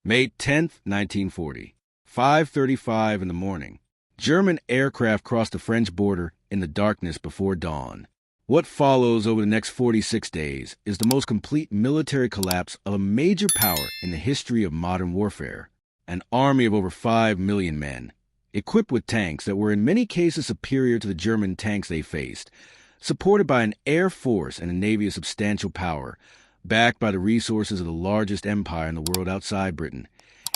May 10th, 1940. 5:35 in the morning. German aircraft crossed the French border in the darkness before dawn. What follows over the next 46 days is the most complete military collapse of a major power in the history of modern warfare. An army of over 5 million men, equipped with tanks that were in many cases superior to the German tanks they faced, supported by an air force and a navy of substantial power, backed by the resources of the largest empire in the world outside Britain,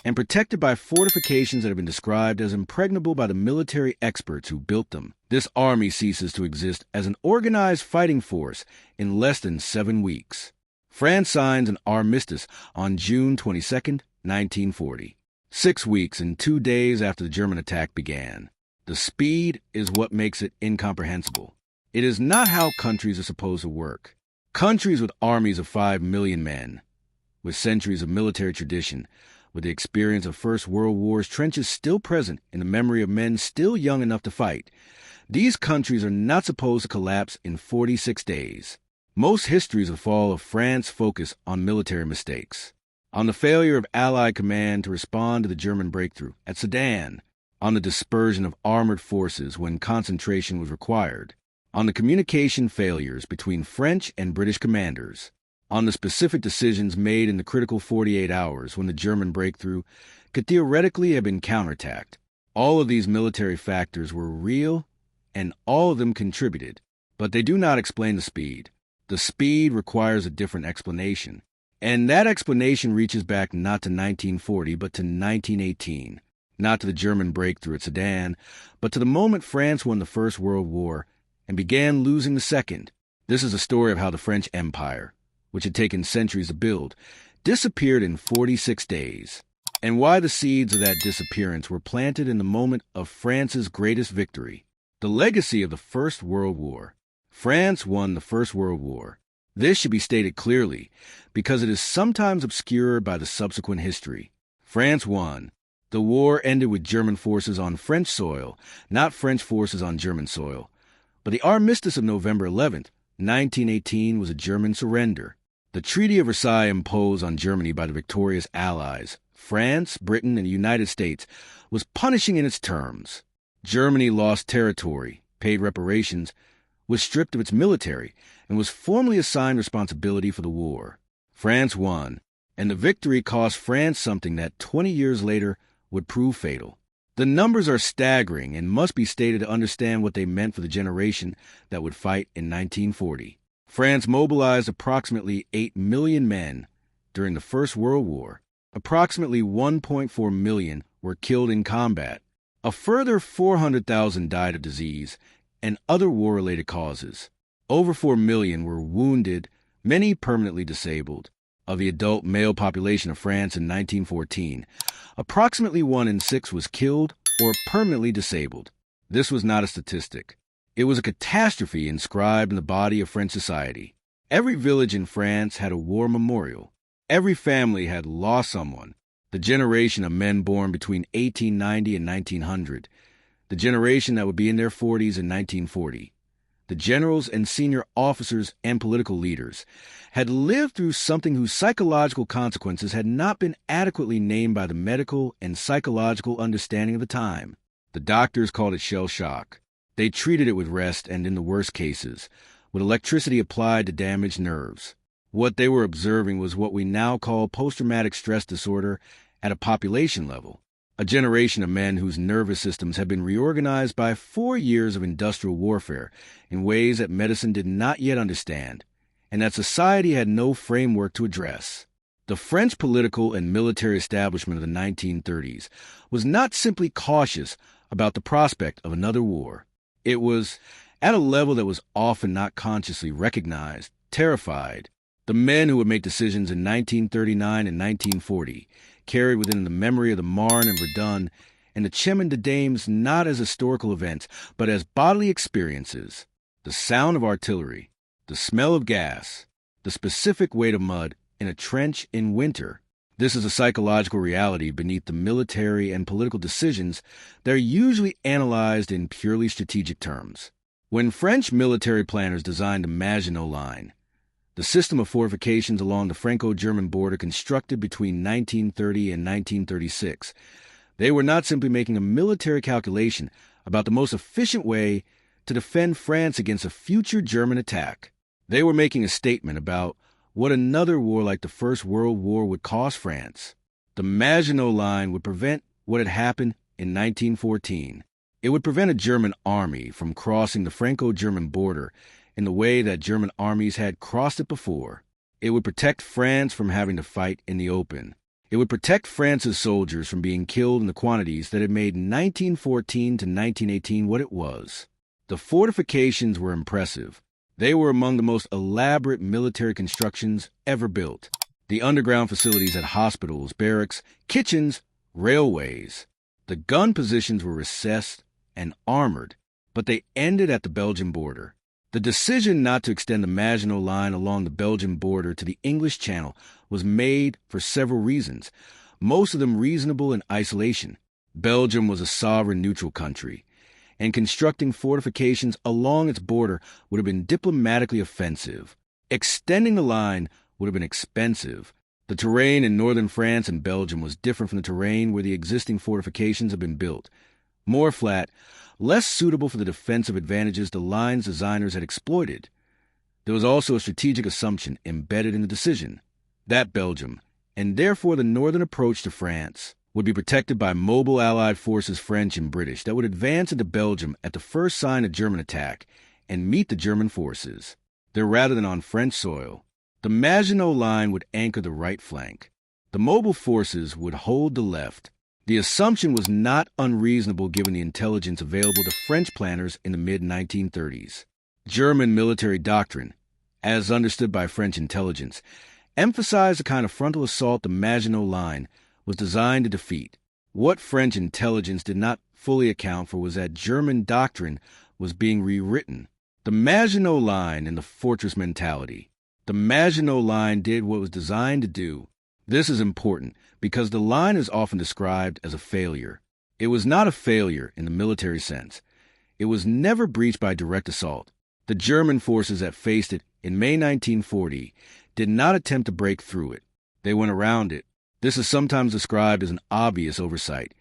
and protected by fortifications that have been described as impregnable by the military experts who built them. This army ceases to exist as an organized fighting force in less than 7 weeks. France signs an armistice on June 22, 1940. 6 weeks and 2 days after the German attack began. The speed is what makes it incomprehensible. It is not how countries are supposed to work. Countries with armies of 5 million men, with centuries of military tradition, with the experience of First World War's trenches still present in the memory of men still young enough to fight, these countries are not supposed to collapse in 46 days. Most histories of the fall of France focus on military mistakes, on the failure of Allied command to respond to the German breakthrough at Sedan, on the dispersion of armored forces when concentration was required, on the communication failures between French and British commanders, on the specific decisions made in the critical 48 hours when the German breakthrough could theoretically have been counterattacked. All of these military factors were real, and all of them contributed, but they do not explain the speed. The speed requires a different explanation, and that explanation reaches back not to 1940, but to 1918, not to the German breakthrough at Sedan, but to the moment France won the First World War and began losing the Second. This is a story of how the French Empire, which had taken centuries to build, disappeared in 46 days, and why the seeds of that disappearance were planted in the moment of France's greatest victory, the legacy of the First World War. France won the First World War. This should be stated clearly, because it is sometimes obscured by the subsequent history. France won. The war ended with German forces on French soil, not French forces on German soil. But the armistice of November 11th, 1918 was a German surrender. The Treaty of Versailles imposed on Germany by the victorious Allies, France, Britain, and the United States, was punishing in its terms. Germany lost territory, paid reparations, was stripped of its military, and was formally assigned responsibility for the war. France won, and the victory cost France something that 20 years later would prove fatal. The numbers are staggering and must be stated to understand what they meant for the generation that would fight in 1940. France mobilized approximately 8 million men during the First World War. Approximately 1.4 million were killed in combat. A further 400,000 died of disease and other war-related causes. Over 4 million were wounded, many permanently disabled. Of the adult male population of France in 1914, approximately 1 in 6 was killed or permanently disabled. This was not a statistic. It was a catastrophe inscribed in the body of French society. Every village in France had a war memorial. Every family had lost someone. The generation of men born between 1890 and 1900. The generation that would be in their 40s in 1940. The generals and senior officers and political leaders had lived through something whose psychological consequences had not been adequately named by the medical and psychological understanding of the time. The doctors called it shell shock. They treated it with rest and, in the worst cases, with electricity applied to damaged nerves. What they were observing was what we now call post-traumatic stress disorder at a population level. A generation of men whose nervous systems had been reorganized by 4 years of industrial warfare in ways that medicine did not yet understand, and that society had no framework to address. The French political and military establishment of the 1930s was not simply cautious about the prospect of another war. It was, at a level that was often not consciously recognized, terrified. The men who would make decisions in 1939 and 1940 carried within the memory of the Marne and Verdun and the Chemin de Dames not as historical events, but as bodily experiences. The sound of artillery, the smell of gas, the specific weight of mud in a trench in winter. This is a psychological reality beneath the military and political decisions that are usually analyzed in purely strategic terms. When French military planners designed the Maginot Line, the system of fortifications along the Franco-German border constructed between 1930 and 1936. They were not simply making a military calculation about the most efficient way to defend France against a future German attack. They were making a statement about what another war like the First World War would cost France. The Maginot Line would prevent what had happened in 1914. It would prevent a German army from crossing the Franco-German border in the way that German armies had crossed it before. It would protect France from having to fight in the open. It would protect France's soldiers from being killed in the quantities that had made 1914 to 1918 what it was. The fortifications were impressive. They were among the most elaborate military constructions ever built. The underground facilities had hospitals, barracks, kitchens, railways. The gun positions were recessed and armored, but they ended at the Belgian border. The decision not to extend the Maginot Line along the Belgian border to the English Channel was made for several reasons, most of them reasonable in isolation. Belgium was a sovereign neutral country, and constructing fortifications along its border would have been diplomatically offensive. Extending the line would have been expensive. The terrain in northern France and Belgium was different from the terrain where the existing fortifications had been built. More flat, less suitable for the defensive advantages the line's designers had exploited. There was also a strategic assumption embedded in the decision that Belgium, and therefore the northern approach to France, would be protected by mobile Allied forces, French and British, that would advance into Belgium at the first sign of German attack and meet the German forces. There rather than on French soil. The Maginot Line would anchor the right flank. The mobile forces would hold the left. The assumption was not unreasonable given the intelligence available to French planners in the mid-1930s. German military doctrine, as understood by French intelligence, emphasized the kind of frontal assault the Maginot Line was designed to defeat. What French intelligence did not fully account for was that German doctrine was being rewritten. The Maginot Line and the fortress mentality. The Maginot Line did what it was designed to do. This is important because the line is often described as a failure. It was not a failure in the military sense. It was never breached by direct assault. The German forces that faced it in May 1940 did not attempt to break through it. They went around it. This is sometimes described as an obvious oversight.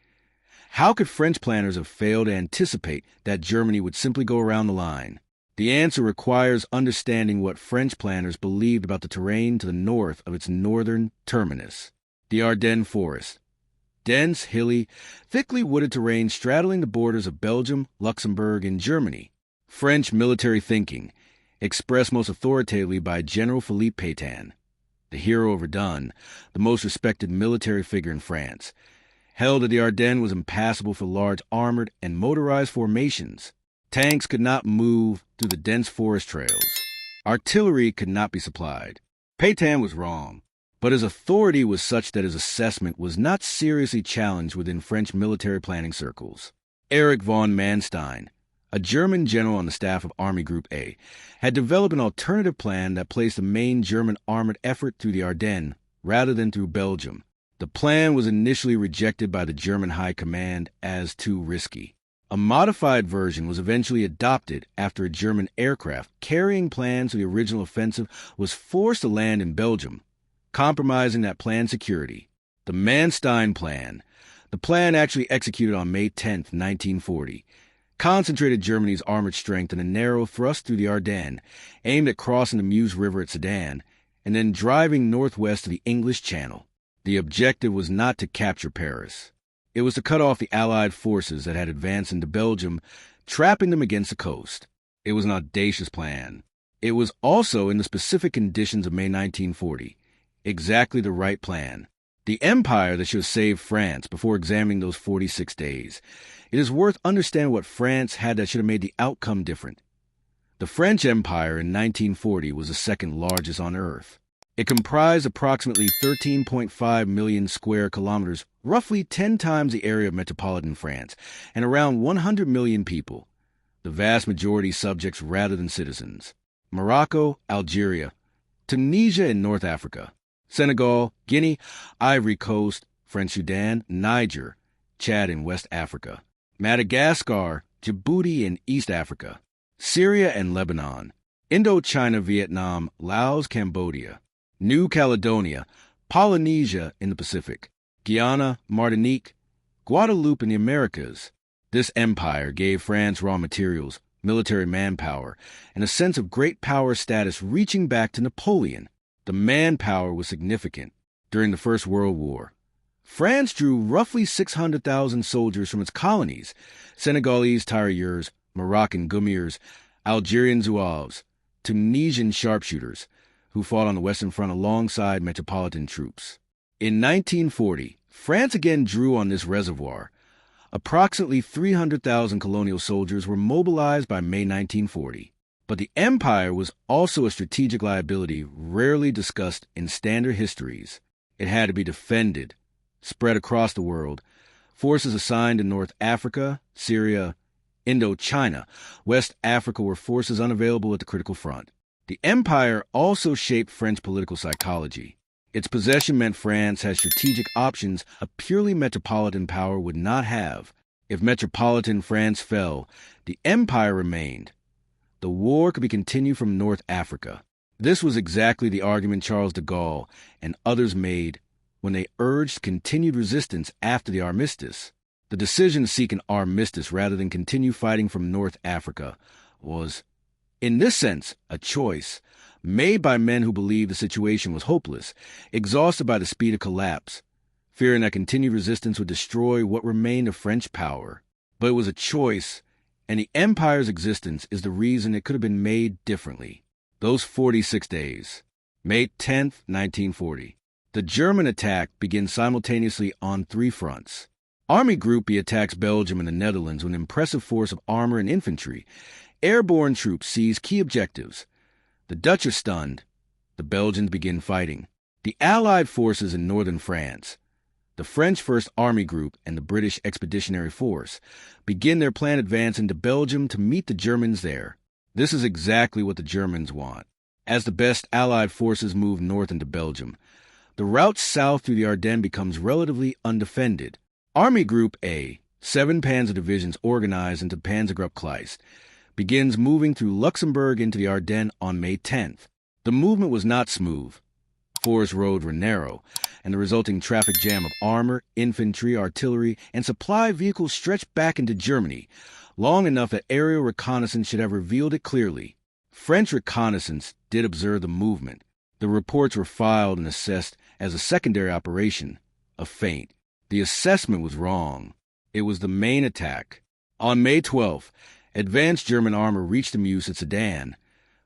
How could French planners have failed to anticipate that Germany would simply go around the line? The answer requires understanding what French planners believed about the terrain to the north of its northern terminus, the Ardennes Forest. Dense, hilly, thickly wooded terrain straddling the borders of Belgium, Luxembourg, and Germany. French military thinking, expressed most authoritatively by General Philippe Pétain, the hero of Verdun, the most respected military figure in France, held that the Ardennes was impassable for large armored and motorized formations. Tanks could not move through the dense forest trails. Artillery could not be supplied. Pétain was wrong, but his authority was such that his assessment was not seriously challenged within French military planning circles. Erich von Manstein, a German general on the staff of Army Group A, had developed an alternative plan that placed the main German armored effort through the Ardennes rather than through Belgium. The plan was initially rejected by the German High Command as too risky. A modified version was eventually adopted after a German aircraft carrying plans for the original offensive was forced to land in Belgium, compromising that plan's security. The Manstein Plan, the plan actually executed on May 10, 1940, concentrated Germany's armored strength in a narrow thrust through the Ardennes, aimed at crossing the Meuse River at Sedan, and then driving northwest to the English Channel. The objective was not to capture Paris. It was to cut off the Allied forces that had advanced into Belgium, trapping them against the coast. It was an audacious plan. It was also, in the specific conditions of May 1940, exactly the right plan. The empire that should have saved France before examining those 46 days. It is worth understanding what France had that should have made the outcome different. The French Empire in 1940 was the second largest on Earth. It comprised approximately 13.5 million square kilometers, roughly 10 times the area of metropolitan France, and around 100 million people, the vast majority subjects rather than citizens. Morocco, Algeria, Tunisia in North Africa, Senegal, Guinea, Ivory Coast, French Sudan, Niger, Chad in West Africa, Madagascar, Djibouti in East Africa, Syria and Lebanon, Indochina, Vietnam, Laos, Cambodia, New Caledonia, Polynesia in the Pacific, Guyana, Martinique, Guadeloupe in the Americas. This empire gave France raw materials, military manpower, and a sense of great power status reaching back to Napoleon. The manpower was significant. During the First World War, France drew roughly 600,000 soldiers from its colonies: Senegalese tirailleurs, Moroccan gummiers, Algerian zouaves, Tunisian sharpshooters, who fought on the Western Front alongside metropolitan troops. In 1940, France again drew on this reservoir. Approximately 300,000 colonial soldiers were mobilized by May 1940. But the empire was also a strategic liability rarely discussed in standard histories. It had to be defended, spread across the world. Forces assigned in North Africa, Syria, Indochina, West Africa were forces unavailable at the critical front. The empire also shaped French political psychology. Its possession meant France had strategic options a purely metropolitan power would not have. If metropolitan France fell, the empire remained. The war could be continued from North Africa. This was exactly the argument Charles de Gaulle and others made when they urged continued resistance after the armistice. The decision to seek an armistice rather than continue fighting from North Africa was, in this sense, a choice made by men who believed the situation was hopeless, exhausted by the speed of collapse, fearing that continued resistance would destroy what remained of French power. But it was a choice, and the empire's existence is the reason it could have been made differently. Those 46 days. May 10th, 1940. The German attack begins simultaneously on three fronts. Army Group B attacks Belgium and the Netherlands with an impressive force of armor and infantry. Airborne troops seize key objectives. The Dutch are stunned. The Belgians begin fighting. The Allied forces in northern France, the French First Army Group and the British Expeditionary Force, begin their planned advance into Belgium to meet the Germans there. This is exactly what the Germans want. As the best Allied forces move north into Belgium, the route south through the Ardennes becomes relatively undefended. Army Group A, 7 panzer divisions organized into Panzergruppe Kleist, begins moving through Luxembourg into the Ardennes on May 10th. The movement was not smooth. Forest roads were narrow, and the resulting traffic jam of armor, infantry, artillery, and supply vehicles stretched back into Germany, long enough that aerial reconnaissance should have revealed it clearly. French reconnaissance did observe the movement. The reports were filed and assessed as a secondary operation, a feint. The assessment was wrong. It was the main attack. On May 12th, advanced German armor reached the Meuse at Sedan,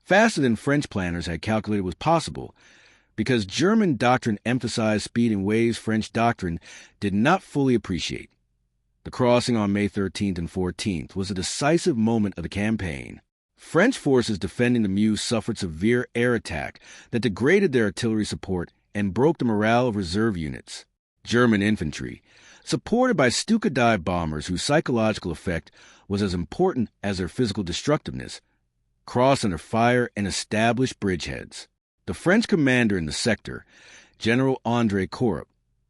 faster than French planners had calculated was possible, because German doctrine emphasized speed in ways French doctrine did not fully appreciate. The crossing on May 13th and 14th was a decisive moment of the campaign. French forces defending the Meuse suffered severe air attack that degraded their artillery support and broke the morale of reserve units. German infantry, supported by Stuka dive bombers whose psychological effect was as important as their physical destructiveness, crossed under fire and established bridgeheads. The French commander in the sector, General André Corop,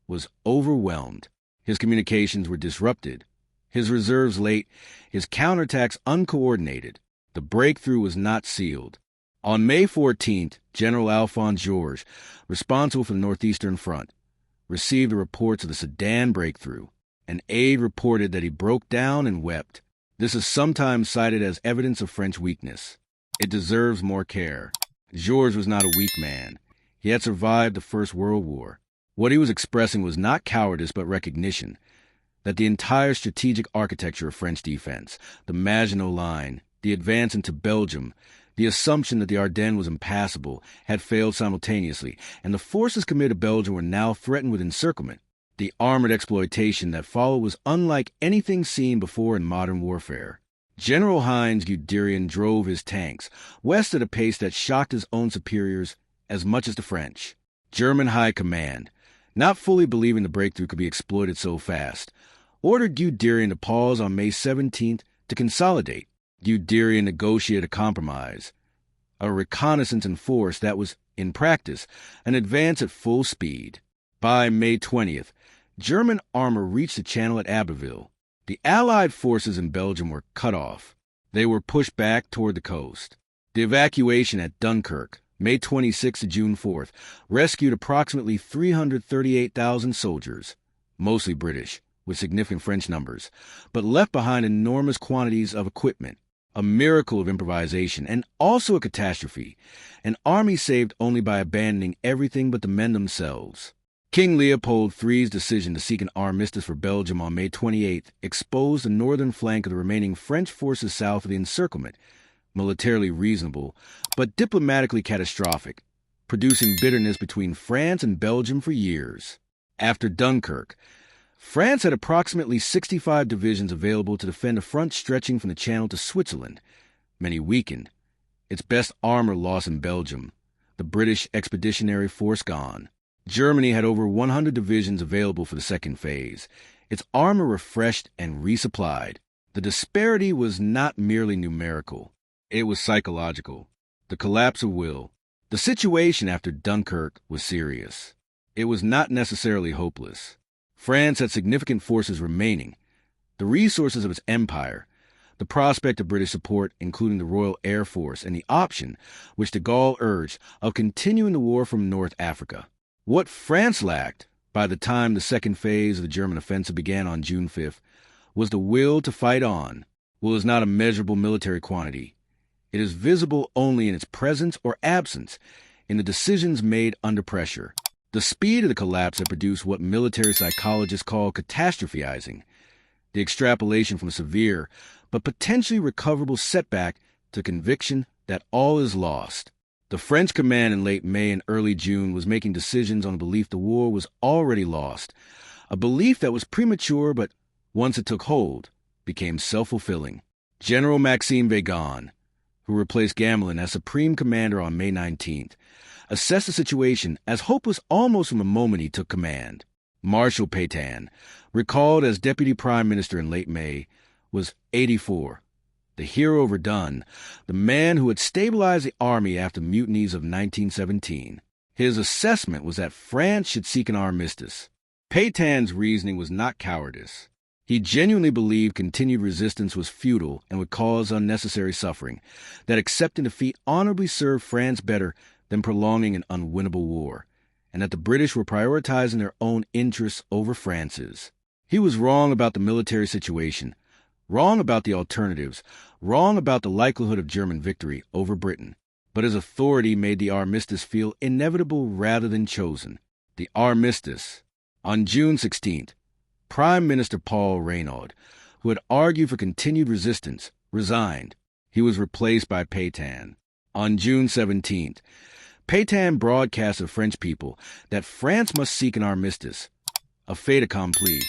was overwhelmed. His communications were disrupted, his reserves late, his counterattacks uncoordinated. The breakthrough was not sealed. On May 14th, General Alphonse Georges, responsible for the Northeastern Front, received the reports of the Sedan breakthrough. An aide reported that he broke down and wept. This is sometimes cited as evidence of French weakness. It deserves more care. Georges was not a weak man. He had survived the First World War. What he was expressing was not cowardice but recognition that the entire strategic architecture of French defense, the Maginot Line, the advance into Belgium, the assumption that the Ardennes was impassable, had failed simultaneously, and the forces committed to Belgium were now threatened with encirclement. The armored exploitation that followed was unlike anything seen before in modern warfare. General Heinz Guderian drove his tanks west at a pace that shocked his own superiors as much as the French. German High Command, not fully believing the breakthrough could be exploited so fast, ordered Guderian to pause on May 17th to consolidate. Guderian negotiated a compromise, a reconnaissance in force that was, in practice, an advance at full speed. By May 20th, German armor reached the channel at Abbeville. The Allied forces in Belgium were cut off. They were pushed back toward the coast. The evacuation at Dunkirk, May 26 to June 4th, rescued approximately 338,000 soldiers, mostly British, with significant French numbers, but left behind enormous quantities of equipment, a miracle of improvisation, and also a catastrophe, an army saved only by abandoning everything but the men themselves. King Leopold III's decision to seek an armistice for Belgium on May 28th exposed the northern flank of the remaining French forces south of the encirclement, militarily reasonable, but diplomatically catastrophic, producing bitterness between France and Belgium for years. After Dunkirk, France had approximately 65 divisions available to defend a front stretching from the Channel to Switzerland, many weakened, its best armor lost in Belgium, the British Expeditionary Force gone. Germany had over 100 divisions available for the second phase, its armor refreshed and resupplied. The disparity was not merely numerical. It was psychological. The collapse of will. The situation after Dunkirk was serious. It was not necessarily hopeless. France had significant forces remaining, the resources of its empire, the prospect of British support, including the Royal Air Force, and the option, which de Gaulle urged, of continuing the war from North Africa. What France lacked, by the time the second phase of the German offensive began on June 5th, was the will to fight on. Will is not a measurable military quantity. It is visible only in its presence or absence, in the decisions made under pressure. The speed of the collapse had produced what military psychologists call catastrophizing, the extrapolation from a severe but potentially recoverable setback to conviction that all is lost. The French command in late May and early June was making decisions on the belief the war was already lost, a belief that was premature but, once it took hold, became self-fulfilling. General Maxime Weygand, who replaced Gamelin as supreme commander on May 19th, assessed the situation as hopeless almost from the moment he took command. Marshal Pétain, recalled as deputy prime minister in late May, was 84. The hero of Verdun, the man who had stabilized the army after the mutinies of 1917. His assessment was that France should seek an armistice. Pétain's reasoning was not cowardice. He genuinely believed continued resistance was futile and would cause unnecessary suffering, that accepting defeat honorably served France better than prolonging an unwinnable war, and that the British were prioritizing their own interests over France's. He was wrong about the military situation, wrong about the alternatives, wrong about the likelihood of German victory over Britain. But his authority made the armistice feel inevitable rather than chosen. The armistice. On June 16th, Prime Minister Paul Reynaud, who had argued for continued resistance, resigned. He was replaced by Pétain. On June 17th, Pétain broadcast to the French people that France must seek an armistice, a fait accompli,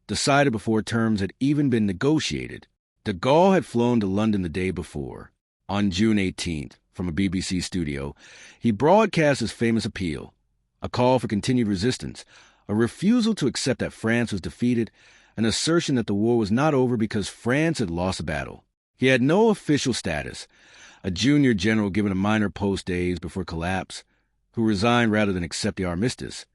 decided before terms had even been negotiated. De Gaulle had flown to London the day before. On June 18th, from a BBC studio, he broadcast his famous appeal, a call for continued resistance, a refusal to accept that France was defeated, an assertion that the war was not over because France had lost a battle. He had no official status, a junior general given a minor post days before collapse, who resigned rather than accept the armistice,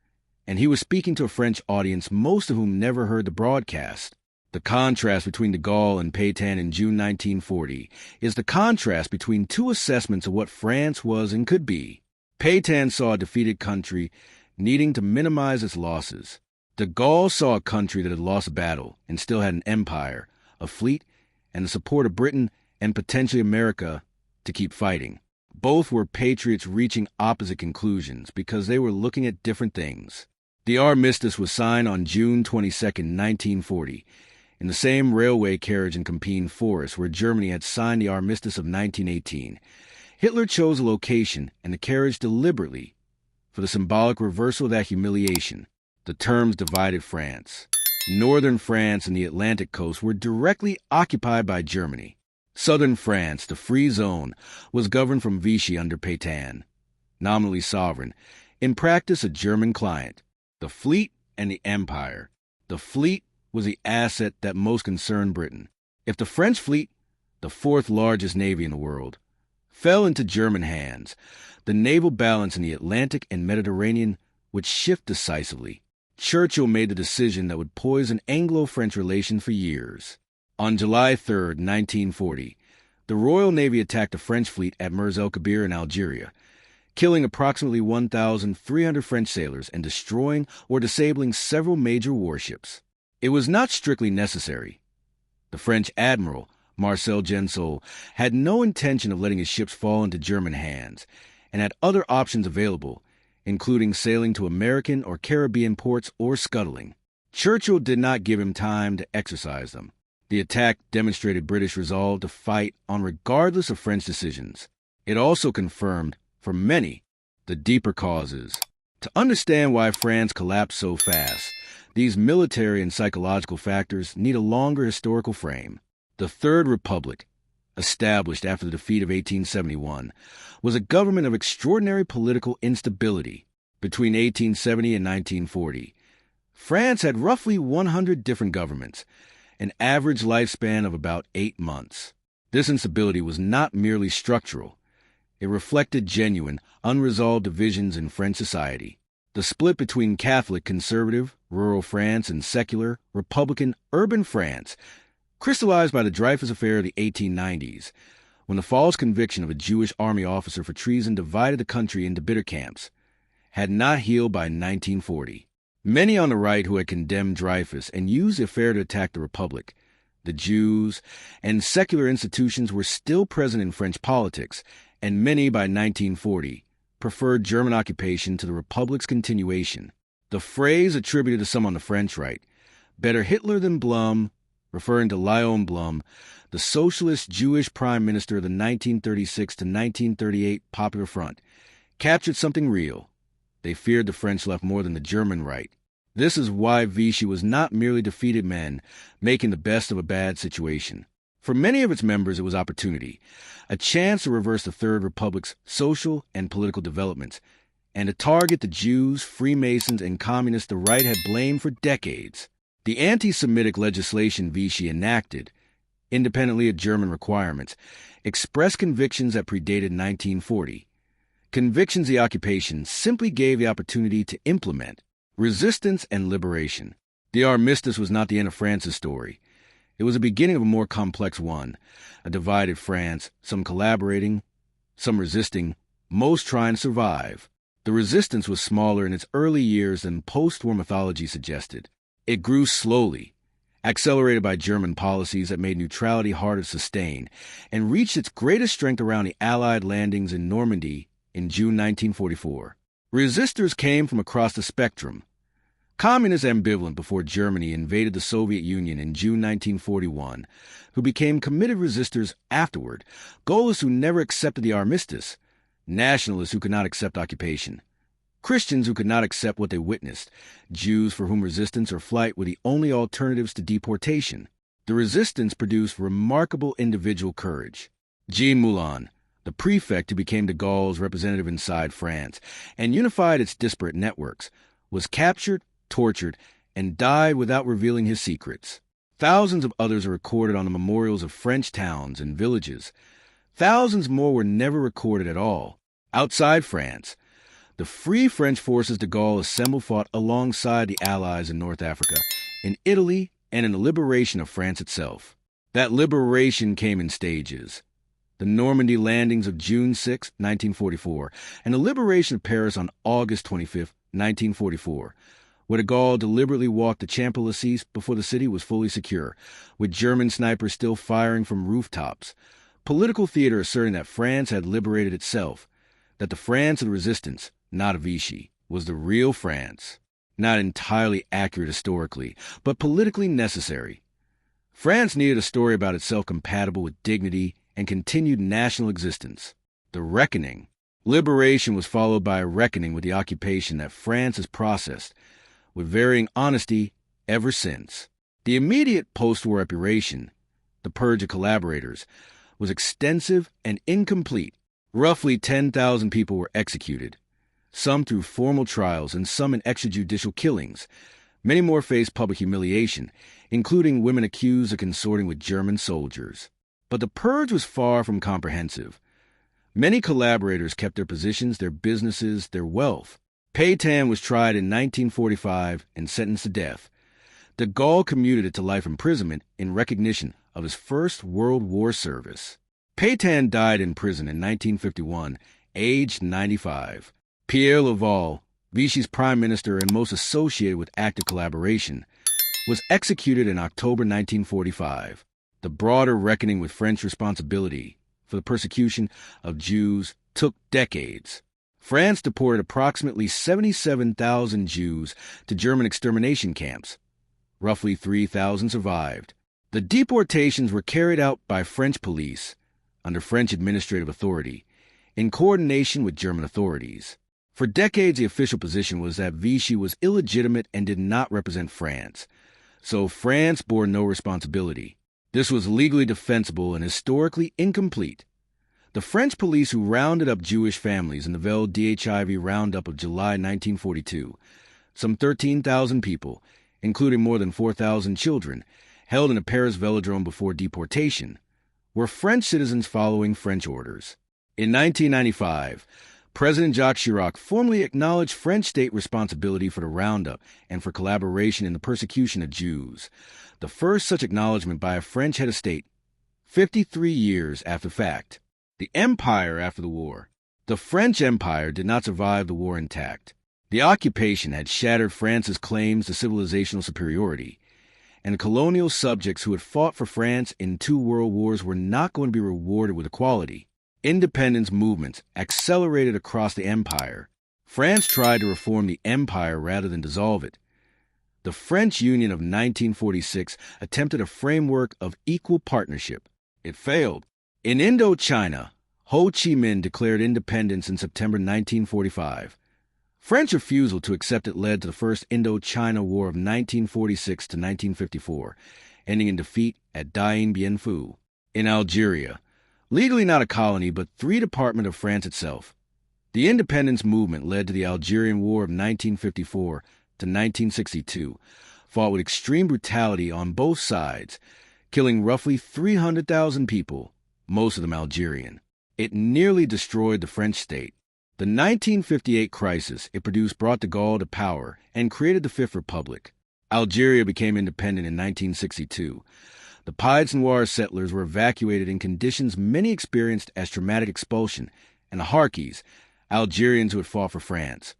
and he was speaking to a French audience, most of whom never heard the broadcast. The contrast between de Gaulle and Pétain in June 1940 is the contrast between two assessments of what France was and could be. Pétain saw a defeated country needing to minimize its losses. De Gaulle saw a country that had lost a battle and still had an empire, a fleet, and the support of Britain and potentially America to keep fighting. Both were patriots reaching opposite conclusions because they were looking at different things. The armistice was signed on June 22, 1940, in the same railway carriage in Compiègne Forest where Germany had signed the armistice of 1918. Hitler chose a location and the carriage deliberately for the symbolic reversal of that humiliation. The terms divided France. Northern France and the Atlantic coast were directly occupied by Germany. Southern France, the free zone, was governed from Vichy under Pétain, nominally sovereign, in practice a German client. The fleet and the empire. The fleet was the asset that most concerned Britain. If the French fleet, the fourth largest navy in the world, fell into German hands, the naval balance in the Atlantic and Mediterranean would shift decisively. Churchill made the decision that would poison Anglo-French relations for years. On July 3, 1940, the Royal Navy attacked the French fleet at Mers el-Kabir in Algeria, killing approximately 1,300 French sailors and destroying or disabling several major warships. It was not strictly necessary. The French admiral, Marcel Gensoul, had no intention of letting his ships fall into German hands, and had other options available, including sailing to American or Caribbean ports or scuttling. Churchill did not give him time to exercise them. The attack demonstrated British resolve to fight on regardless of French decisions. It also confirmed, for many, the deeper causes. To understand why France collapsed so fast, these military and psychological factors need a longer historical frame. The Third Republic, established after the defeat of 1871, was a government of extraordinary political instability. Between 1870 and 1940, France had roughly 100 different governments, an average lifespan of about 8 months. This instability was not merely structural. It reflected genuine, unresolved divisions in French society. The split between Catholic, conservative, rural France and secular, Republican, urban France, crystallized by the Dreyfus Affair of the 1890s, when the false conviction of a Jewish army officer for treason divided the country into bitter camps, had not healed by 1940. Many on the right who had condemned Dreyfus and used the affair to attack the Republic, the Jews, and secular institutions were still present in French politics, and many by 1940 preferred German occupation to the Republic's continuation. The phrase attributed to some on the French right, "Better Hitler than Blum," referring to Léon Blum, the socialist Jewish prime minister of the 1936 to 1938 Popular Front, captured something real. They feared the French left more than the German right. This is why Vichy was not merely defeated men making the best of a bad situation. For many of its members, it was opportunity, a chance to reverse the Third Republic's social and political developments, and to target the Jews, Freemasons, and communists the right had blamed for decades. The anti-Semitic legislation Vichy enacted, independently of German requirements, expressed convictions that predated 1940. Convictions the occupation simply gave the opportunity to implement. Resistance and liberation. The armistice was not the end of France's story. It was the beginning of a more complex one, a divided France, some collaborating, some resisting, most trying to survive. The resistance was smaller in its early years than post-war mythology suggested. It grew slowly, accelerated by German policies that made neutrality harder to sustain, and reached its greatest strength around the Allied landings in Normandy in June 1944. Resistors came from across the spectrum. Communists ambivalent before Germany invaded the Soviet Union in June 1941, who became committed resistors afterward, Gaullists who never accepted the armistice, nationalists who could not accept occupation, Christians who could not accept what they witnessed, Jews for whom resistance or flight were the only alternatives to deportation. The resistance produced remarkable individual courage. Jean Moulin, the prefect who became de Gaulle's representative inside France and unified its disparate networks, was captured, tortured, and died without revealing his secrets. Thousands of others are recorded on the memorials of French towns and villages. Thousands more were never recorded at all. Outside France, the Free French forces de Gaulle assembled fought alongside the Allies in North Africa, in Italy, and in the liberation of France itself. That liberation came in stages. The Normandy landings of June 6, 1944, and the liberation of Paris on August 25, 1944, where de Gaulle deliberately walked the Champs-Élysées before the city was fully secure, with German snipers still firing from rooftops. Political theater asserting that France had liberated itself, that the France of the resistance, not of Vichy, was the real France. Not entirely accurate historically, but politically necessary. France needed a story about itself compatible with dignity and continued national existence. The reckoning. Liberation was followed by a reckoning with the occupation that France has processed, with varying honesty, ever since. The immediate post-war epuration, the purge of collaborators, was extensive and incomplete. Roughly 10,000 people were executed, some through formal trials and some in extrajudicial killings. Many more faced public humiliation, including women accused of consorting with German soldiers. But the purge was far from comprehensive. Many collaborators kept their positions, their businesses, their wealth. Pétain was tried in 1945 and sentenced to death. De Gaulle commuted it to life imprisonment in recognition of his First World War service. Pétain died in prison in 1951, aged 95. Pierre Laval, Vichy's prime minister and most associated with active collaboration, was executed in October 1945. The broader reckoning with French responsibility for the persecution of Jews took decades. France deported approximately 77,000 Jews to German extermination camps. Roughly 3,000 survived. The deportations were carried out by French police, under French administrative authority, in coordination with German authorities. For decades, the official position was that Vichy was illegitimate and did not represent France, so France bore no responsibility. This was legally defensible and historically incomplete. The French police who rounded up Jewish families in the WWII roundup of July 1942, some 13,000 people, including more than 4,000 children, held in a Paris velodrome before deportation, were French citizens following French orders. In 1995, President Jacques Chirac formally acknowledged French state responsibility for the roundup and for collaboration in the persecution of Jews, the first such acknowledgement by a French head of state, 53 years after the fact. The empire after the war. The French Empire did not survive the war intact. The occupation had shattered France's claims to civilizational superiority, and the colonial subjects who had fought for France in 2 world wars were not going to be rewarded with equality. Independence movements accelerated across the empire. France tried to reform the empire rather than dissolve it. The French Union of 1946 attempted a framework of equal partnership. It failed. In Indochina, Ho Chi Minh declared independence in September 1945. French refusal to accept it led to the First Indochina War of 1946 to 1954, ending in defeat at Dien Bien Phu. In Algeria, legally not a colony but 3 department of France itself, the independence movement led to the Algerian War of 1954 to 1962, fought with extreme brutality on both sides, killing roughly 300,000 people, most of them Algerian. It nearly destroyed the French state. The 1958 crisis it produced brought de Gaulle to power and created the Fifth Republic. Algeria became independent in 1962. The Pieds Noirs settlers were evacuated in conditions many experienced as traumatic expulsion, and the Harkis, Algerians who had fought for France,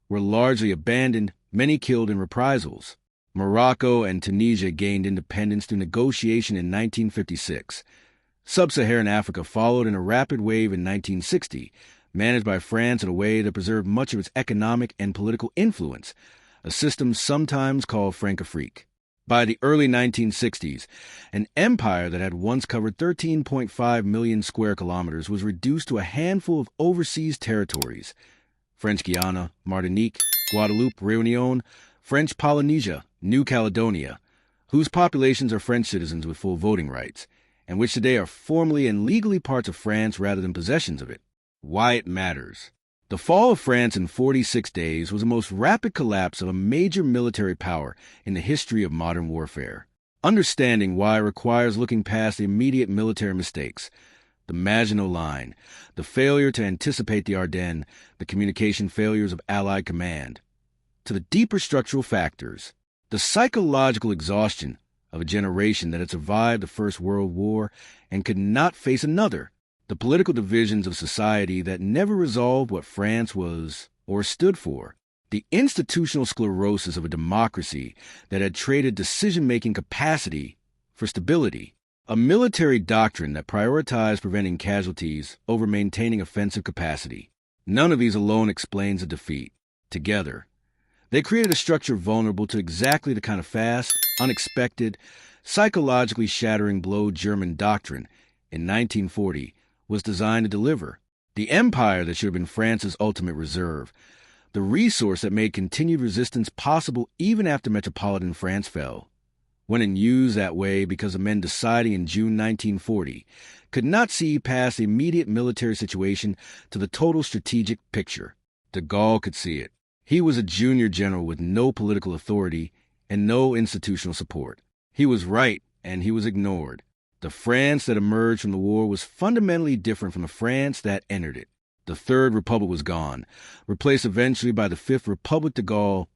were largely abandoned, many killed in reprisals. Morocco and Tunisia gained independence through negotiation in 1956. Sub-Saharan Africa followed in a rapid wave in 1960, managed by France in a way that preserved much of its economic and political influence, a system sometimes called Francafrique. By the early 1960s, an empire that had once covered 13.5 million square kilometers was reduced to a handful of overseas territories: French Guiana, Martinique, Guadeloupe, Réunion, French Polynesia, New Caledonia, whose populations are French citizens with full voting rights, and which today are formally and legally parts of France rather than possessions of it. Why it matters. The fall of France in 46 days was the most rapid collapse of a major military power in the history of modern warfare. Understanding why requires looking past the immediate military mistakes: the Maginot Line, the failure to anticipate the Ardennes, the communication failures of Allied command, to the deeper structural factors: the psychological exhaustion of a generation that had survived the First World War and could not face another, the political divisions of society that never resolved what France was or stood for, the institutional sclerosis of a democracy that had traded decision-making capacity for stability, a military doctrine that prioritized preventing casualties over maintaining offensive capacity. None of these alone explains the defeat. Together, they created a structure vulnerable to exactly the kind of fast, unexpected, psychologically shattering blow German doctrine in 1940 was designed to deliver. The empire that should have been France's ultimate reserve, the resource that made continued resistance possible even after metropolitan France fell, when and used that way because the men deciding in June 1940 could not see past the immediate military situation to the total strategic picture. De Gaulle could see it. He was a junior general with no political authority and no institutional support. He was right, and he was ignored. The France that emerged from the war was fundamentally different from the France that entered it. The Third Republic was gone, replaced eventually by the Fifth Republic de Gaulle,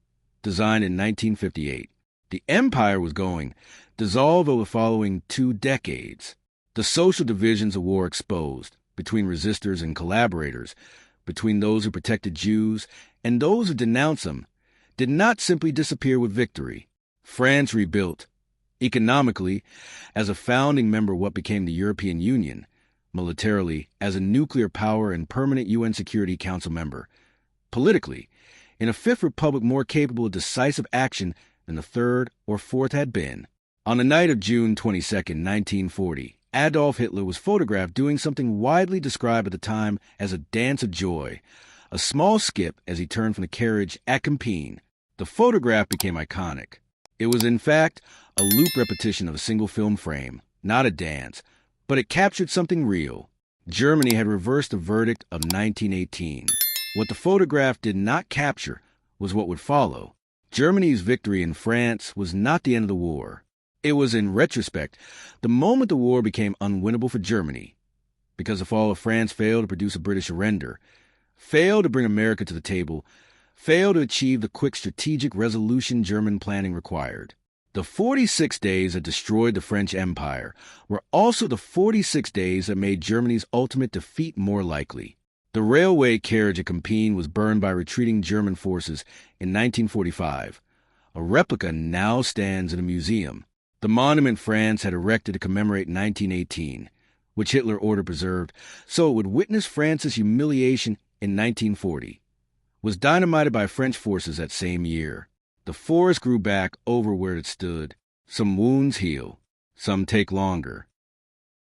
designed in 1958. The empire was going, dissolved over the following 2 decades. The social divisions of war exposed, between resistors and collaborators, between those who protected Jews and those who denounced them, did not simply disappear with victory. France rebuilt, economically, as a founding member of what became the European Union, militarily, as a nuclear power and permanent UN Security Council member, politically, in a Fifth Republic more capable of decisive action than the Third or Fourth had been. On the night of June 22, 1940, Adolf Hitler was photographed doing something widely described at the time as a dance of joy, a small skip as he turned from the carriage at Compiègne. The photograph became iconic. It was, in fact, a loop repetition of a single film frame, not a dance, but it captured something real. Germany had reversed the verdict of 1918. What the photograph did not capture was what would follow. Germany's victory in France was not the end of the war. It was, in retrospect, the moment the war became unwinnable for Germany, because the fall of France failed to produce a British surrender, failed to bring America to the table, failed to achieve the quick strategic resolution German planning required. The 46 days that destroyed the French Empire were also the 46 days that made Germany's ultimate defeat more likely. The railway carriage at Compiègne was burned by retreating German forces in 1945. A replica now stands in a museum. The monument France had erected to commemorate 1918, which Hitler ordered preserved so it would witness France's humiliation in 1940, was dynamited by French forces that same year. The forest grew back over where it stood. Some wounds heal, some take longer.